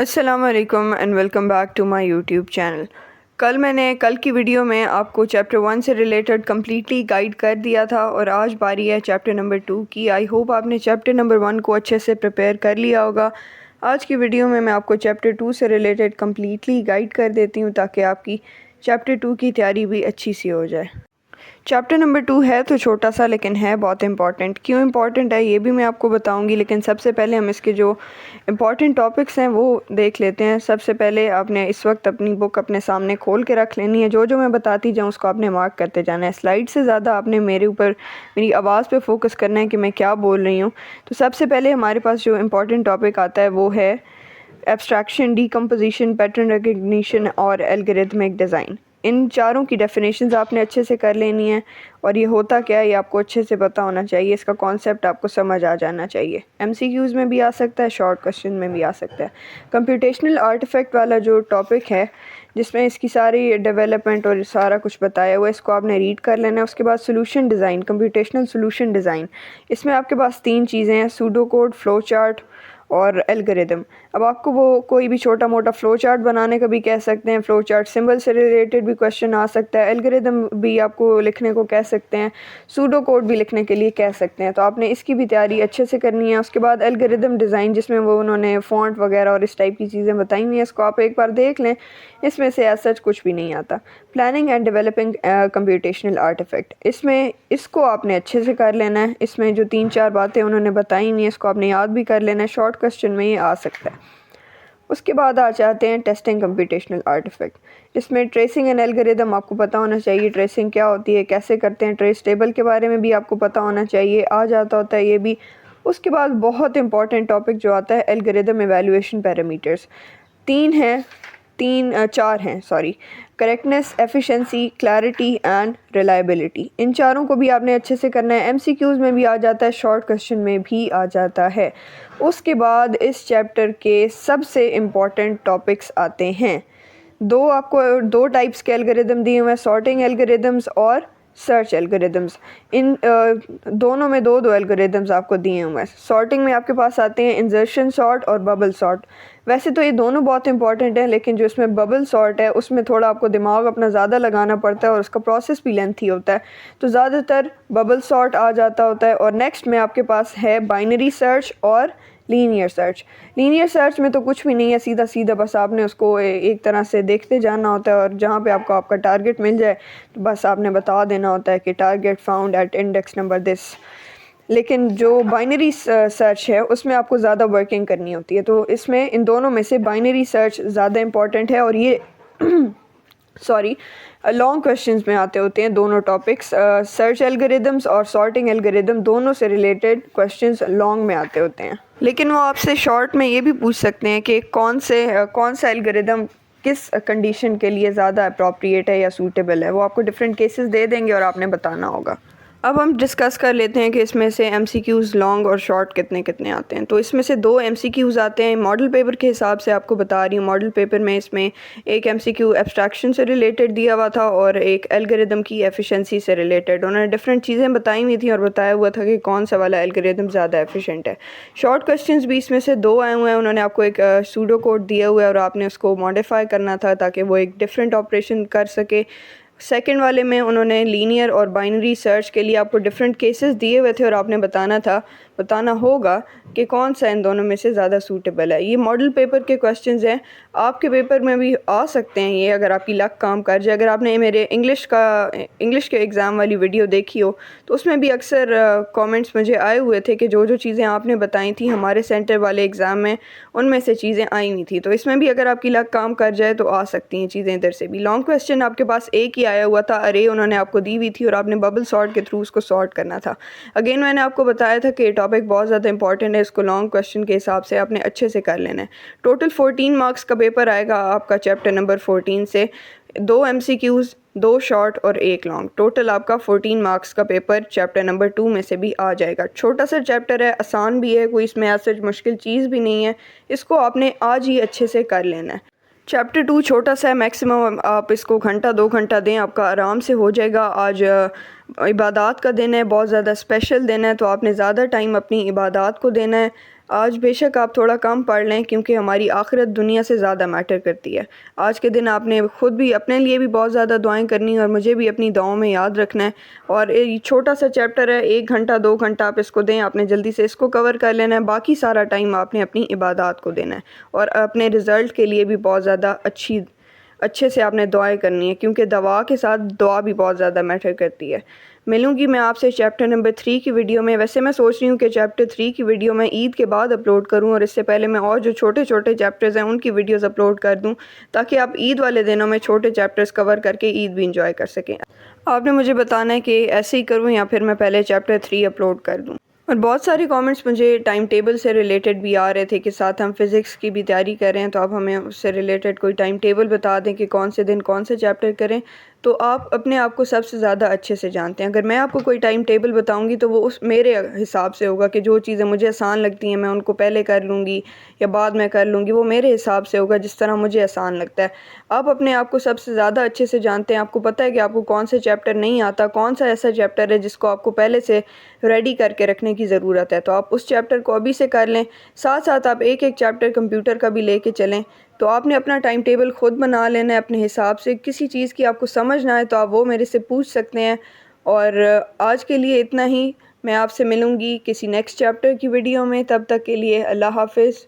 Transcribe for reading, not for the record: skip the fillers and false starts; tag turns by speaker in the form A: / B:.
A: अस्सलाम वालेकुम and welcome back to my YouTube channel. कल की वीडियो में आपको चैप्टर 1 से रिलेटेड कम्प्लीटली गाइड कर दिया था और आज बारी है चैप्टर नंबर 2 की। आई होप आपने चैप्टर नंबर 1 को अच्छे से प्रिपेयर कर लिया होगा। आज की वीडियो में मैं आपको चैप्टर 2 से रिलेटेड कम्प्लीटली गाइड कर देती हूँ ताकि आपकी चैप्टर 2 की तैयारी भी अच्छी सी हो जाए। चैप्टर नंबर 2 है तो छोटा सा, लेकिन है बहुत इंपॉर्टेंट। क्यों इंपॉर्टेंट है ये भी मैं आपको बताऊंगी, लेकिन सबसे पहले हम इसके जो इंपॉर्टेंट टॉपिक्स हैं वो देख लेते हैं। सबसे पहले आपने इस वक्त अपनी बुक अपने सामने खोल के रख लेनी है। जो जो मैं बताती जाऊँ उसको आपने मार्क करते जाना है। स्लाइड से ज़्यादा आपने मेरी आवाज़ पे फोकस करना है कि मैं क्या बोल रही हूँ। तो सबसे पहले हमारे पास जो इंपॉर्टेंट टॉपिक आता है वो है एब्स्ट्रैक्शन, डीकम्पोजिशन, पैटर्न रिकग्निशन और एल्गोरिथमिक डिज़ाइन। इन चारों की डेफिनेशंस आपने अच्छे से कर लेनी है और ये होता क्या है ये आपको अच्छे से पता होना चाहिए। इसका कॉन्सेप्ट आपको समझ आ जाना चाहिए। एमसीक्यूज़ में भी आ सकता है, शॉर्ट क्वेश्चन में भी आ सकता है। कंप्यूटेशनल आर्टिफैक्ट वाला जो टॉपिक है जिसमें इसकी सारी डेवलपमेंट और सारा कुछ बताया हुआ है, इसको आपने रीड कर लेना है। उसके बाद solution design, computational solution design, इसमें आपके पास 3 चीज़ें हैं: सूडो कोड, फ्लो चार्ट और एल्गोरिदम। अब आपको वो कोई भी छोटा मोटा फ़्लो चार्ट बनाने का भी कह सकते हैं। फ़्लो चार्ट सिंबल से रिलेटेड भी क्वेश्चन आ सकता है। एल्गोरिदम भी आपको लिखने को कह सकते हैं। सूडो कोड भी लिखने के लिए कह सकते हैं। तो आपने इसकी भी तैयारी अच्छे से करनी है। उसके बाद एल्गोरिदम डिज़ाइन, जिसमें वो उन्होंने फ़ॉन्ट वगैरह और इस टाइप की चीज़ें बताई हुई हैं, इसको आप एक बार देख लें। इसमें से एज सच कुछ भी नहीं आता। Planning and developing computational artefact, इसको आपने अच्छे से कर लेना है। इसमें जो 3-4 बातें उन्होंने बताई हुई हैं इसको आपने याद भी कर लेना है। शॉर्ट क्वेश्चन में ये आ सकता है। उसके बाद आ जाते हैं टेस्टिंग कंप्यूटेशनल आर्टिफैक्ट। इसमें ट्रेसिंग एंड एल्गोरिदम आपको पता होना चाहिए। ट्रेसिंग क्या होती है, कैसे करते हैं। ट्रेस टेबल के बारे में भी आपको पता होना चाहिए, आ जाता होता है ये भी। उसके बाद बहुत इंपॉर्टेंट टॉपिक जो आता है एल्गोरिदम एवेल्यूएशन पैरामीटर्स। 4 हैं sorry. Correctness, efficiency, clarity and reliability. इन चारों को भी आपने अच्छे से करना है। एमसीक्यूज़ में भी आ जाता है, शॉर्ट क्वेश्चन में भी आ जाता है। उसके बाद इस चैप्टर के सबसे इम्पॉर्टेंट टॉपिक्स आते हैं। आपको 2 टाइप्स के एल्गोरिदम दिए हुए हैं, सॉर्टिंग एल्गोरिदम्स और सर्च एल्गोरिदम्स। इन दोनों में 2 एल्गोरिदम्स आपको दिए हुए हैं। सॉर्टिंग में आपके पास आते हैं इंसर्शन सॉर्ट और बबल सॉर्ट। वैसे तो ये दोनों बहुत इंपॉर्टेंट हैं, लेकिन जो इसमें बबल सॉर्ट है उसमें थोड़ा आपको दिमाग अपना ज़्यादा लगाना पड़ता है और उसका प्रोसेस भी लेंथी होता है। तो ज़्यादातर बबल सॉर्ट आ जाता होता है। और नेक्स्ट में आपके पास है बाइनरी सर्च और लीनियर सर्च। लीनियर सर्च में तो कुछ भी नहीं है, सीधा सीधा बस आपने उसको एक तरह से देखते जाना होता है और जहाँ पे आपको आपका टारगेट मिल जाए तो बस आपने बता देना होता है कि target found at index number this. लेकिन जो बाइनरी सर्च है उसमें आपको ज़्यादा वर्किंग करनी होती है। तो इसमें इन दोनों में से बाइनरी सर्च ज़्यादा इंपॉर्टेंट है और ये सॉरी लॉन्ग क्वेश्चंस में आते होते हैं दोनों टॉपिक्स। सर्च एल्गोरिदम्स और सॉर्टिंग एल्गोरिदम दोनों से रिलेटेड क्वेश्चंस लॉन्ग में आते होते हैं। लेकिन वो आपसे शॉर्ट में ये भी पूछ सकते हैं कि कौन सा एल्गोरिदम किस कंडीशन के लिए ज़्यादा अप्रोप्रिएट है या सूटेबल है। वो आपको डिफरेंट केसेस दे देंगे और आपने बताना होगा। अब हम डिस्कस कर लेते हैं कि इसमें से एमसीक्यूज़ लॉन्ग और शॉर्ट कितने कितने आते हैं। तो इसमें से 2 एमसीक्यूज़ आते हैं। मॉडल पेपर के हिसाब से आपको बता रही हूँ। मॉडल पेपर में इसमें एक एमसीक्यू एब्स्ट्रैक्शन से रिलेटेड दिया हुआ था और एक एल्गोरिदम की एफिशिएंसी से रिलेटेड। उन्होंने डिफरेंट चीज़ें बताई हुई थी और बताया हुआ था कि कौन सा वाला एल्गोरिदम ज़्यादा एफिशिएंट है। शॉर्ट क्वेश्चंस भी इसमें से 2 आए हुए हैं। उन्होंने आपको एक सूडो कोड दिया हुआ है और आपने उसको मॉडिफाई करना था ताकि वो एक डिफरेंट ऑपरेशन कर सके। सेकंड वाले में उन्होंने लीनियर और बाइनरी सर्च के लिए आपको डिफरेंट केसेस दिए हुए थे और आपने बताना होगा कि कौन सा इन दोनों में से ज़्यादा सूटेबल है। ये मॉडल पेपर के क्वेश्चंस हैं, आपके पेपर में भी आ सकते हैं ये, अगर आपकी लक काम कर जाए। अगर आपने मेरे इंग्लिश के एग्ज़ाम वाली वीडियो देखी हो तो उसमें भी अक्सर कमेंट्स मुझे आए हुए थे कि जो चीज़ें आपने बताई थी हमारे सेंटर वाले एग्ज़ाम में उनमें से चीज़ें आई हुई थी। तो इसमें भी अगर आपकी लक काम कर जाए तो आ सकती हैं चीज़ें इधर से भी। लॉन्ग क्वेश्चन आपके पास एक ही आया हुआ था, अरे उन्होंने आपको दी हुई थी और आपने बबल सॉर्ट के थ्रू उसको सॉर्ट करना था। अगेन मैंने आपको बताया था कि टॉपिक बहुत ज़्यादा इंपॉर्टेंट है, इसको लॉन्ग क्वेश्चन के हिसाब से आपने अच्छे से कर लेना है। टोटल 14 मार्क्स का पेपर आएगा आपका चैप्टर नंबर 14 से। 2 एमसीक्यूज़, 2 शॉर्ट और 1 लॉन्ग। टोटल आपका 14 मार्क्स का पेपर चैप्टर नंबर 2 में से भी आ जाएगा। छोटा सा चैप्टर है, आसान भी है, कोई इसमें ऐसा मुश्किल चीज़ भी नहीं है। इसको आपने आज ही अच्छे से कर लेना है। चैप्टर 2 छोटा सा है, मैक्सिमम आप इसको घंटा 2 घंटा दें, आपका आराम से हो जाएगा। आज इबादत का दिन है, बहुत ज़्यादा स्पेशल दिन है, तो आपने ज़्यादा टाइम अपनी इबादत को देना है। आज बेशक आप थोड़ा कम पढ़ लें क्योंकि हमारी आखिरत दुनिया से ज़्यादा मैटर करती है। आज के दिन आपने ख़ुद भी अपने लिए भी बहुत ज़्यादा दुआएं करनी है और मुझे भी अपनी दुआओं में याद रखना है। और ये छोटा सा चैप्टर है, 1 घंटा 2 घंटा आप इसको दें, आपने जल्दी से इसको कवर कर लेना है। बाकी सारा टाइम आपने अपनी इबादत को देना है और अपने रिज़ल्ट के लिए भी बहुत ज़्यादा अच्छे से आपने दुआएं करनी है क्योंकि दवा के साथ दुआ भी बहुत ज़्यादा मैटर करती है। मिलूंगी मैं आपसे चैप्टर नंबर 3 की वीडियो में। वैसे मैं सोच रही हूँ कि चैप्टर 3 की वीडियो मैं ईद के बाद अपलोड करूँ और इससे पहले मैं और जो छोटे छोटे चैप्टर्स हैं उनकी वीडियोस अपलोड कर दूँ ताकि आप ईद वाले दिनों में छोटे चैप्टर्स कवर करके ईद भी इंजॉय कर सकें। आपने मुझे बताना है कि ऐसे ही करूँ या फिर मैं पहले चैप्टर 3 अपलोड कर दूँ। और बहुत सारे कमेंट्स मुझे टाइम टेबल से रिलेटेड भी आ रहे थे कि साथ हम फ़िज़िक्स की भी तैयारी कर रहे हैं, तो आप हमें उससे रिलेटेड कोई टाइम टेबल बता दें कि कौन से दिन कौन से चैप्टर करें। तो आप अपने आप को सबसे ज़्यादा अच्छे से जानते हैं। अगर मैं आपको कोई टाइम टेबल बताऊंगी तो वो उस मेरे हिसाब से होगा कि जो चीज़ें मुझे आसान लगती हैं मैं उनको पहले कर लूँगी या बाद में कर लूँगी, वो मेरे हिसाब से होगा जिस तरह मुझे आसान लगता है। आप अपने आप को सबसे ज़्यादा अच्छे से जानते हैं। आपको पता है कि आपको कौन से चैप्टर नहीं आता, कौन सा ऐसा चैप्टर है जिसको आपको पहले से रेडी करके रखने की ज़रूरत है। तो आप उस चैप्टर को अभी से कर लें। साथ साथ आप एक एक चैप्टर कंप्यूटर का भी लेके चलें। तो आपने अपना टाइम टेबल ख़ुद बना लेना है अपने हिसाब से। किसी चीज़ की आपको समझ ना आए तो आप वो मेरे से पूछ सकते हैं। और आज के लिए इतना ही। मैं आपसे मिलूँगी किसी नेक्स्ट चैप्टर की वीडियो में। तब तक के लिए अल्लाह हाफ़िज़।